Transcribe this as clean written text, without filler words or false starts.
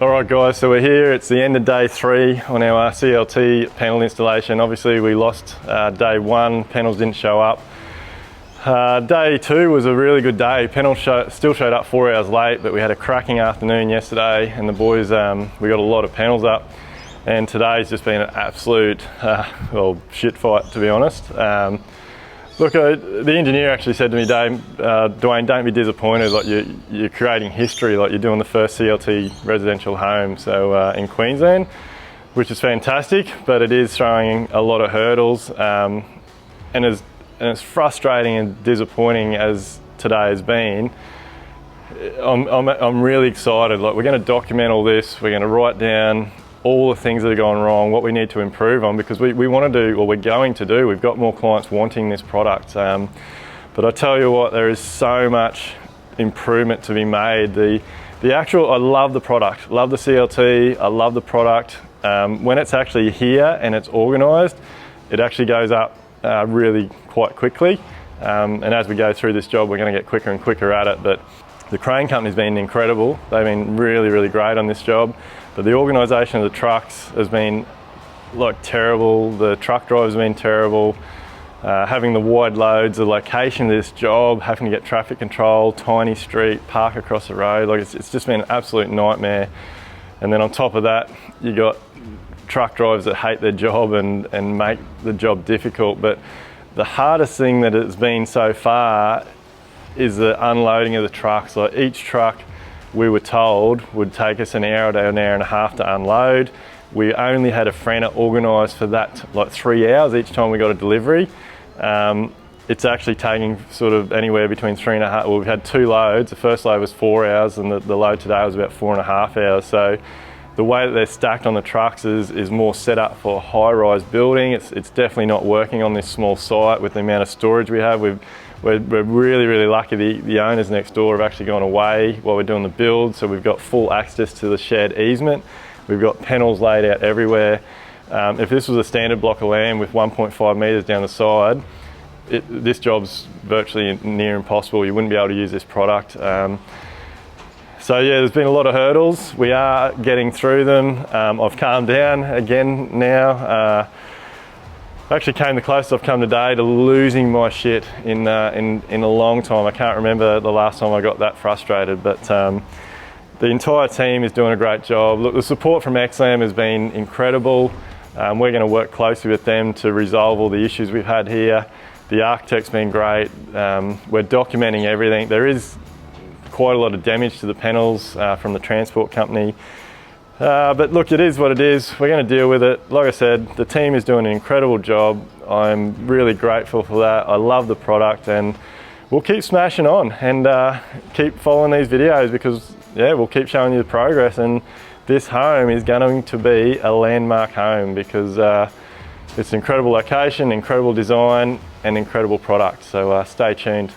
Alright guys, so we're here, it's the end of day 3 on our CLT panel installation. Obviously we lost day 1, panels didn't show up. Day 2 was a really good day. Panels still showed up 4 hours late, but we had a cracking afternoon yesterday and the boys, we got a lot of panels up. And today's just been an absolute, shit fight, to be honest. Look, the engineer actually said to me, Duayne, don't be disappointed, like you're creating history, like you're doing the first CLT residential home in Queensland, which is fantastic, but it is throwing a lot of hurdles, and as frustrating and disappointing as today has been, I'm really excited. Like, we're going to document all this, we're going to write down all the things that are going wrong, what we need to improve on, because we want to do, or we're going to do, we've got more clients wanting this product. But I tell you what, there is so much improvement to be made. I love the product, love the CLT, I love the product. When it's actually here and it's organised, it actually goes up really quite quickly. And as we go through this job, we're going to get quicker and quicker at it. But the crane company's been incredible. They've been really, really great on this job. But the organisation of the trucks has been terrible. The truck drive's been terrible. Having the wide loads, the location of this job, having to get traffic control, tiny street, park across the road, it's just been an absolute nightmare. And then on top of that, you got truck drivers that hate their job and make the job difficult. But the hardest thing that it's been so far is the unloading of the trucks. Like, each truck, we were told, would take us an hour to an hour and a half to unload. We only had a franner organised for that, 3 hours each time we got a delivery. It's actually taking sort of anywhere between 3.5, well, we've had 2 loads. The first load was 4 hours and the load today was about 4.5 hours. So the way that they're stacked on the trucks is more set up for high-rise building. It's definitely not working on this small site with the amount of storage we have. We're really, really lucky. The owners next door have actually gone away while we're doing the build, so we've got full access to the shared easement. We've got panels laid out everywhere. If this was a standard block of land with 1.5 metres down the side, this job's virtually near impossible. You wouldn't be able to use this product. So yeah, there's been a lot of hurdles. We are getting through them. I've calmed down again now. Actually came the closest I've come today to losing my shit in a long time. I can't remember the last time I got that frustrated, but the entire team is doing a great job. Look, the support from XLAM has been incredible. We're going to work closely with them to resolve all the issues we've had here. The architect's been great. We're documenting everything. There is quite a lot of damage to the panels from the transport company. But look, it is what it is. We're going to deal with it. Like I said, the team is doing an incredible job. I'm really grateful for that. I love the product, and we'll keep smashing on and keep following these videos, because yeah, we'll keep showing you the progress. And this home is going to be a landmark home, because it's an incredible location, incredible design and incredible product. So stay tuned.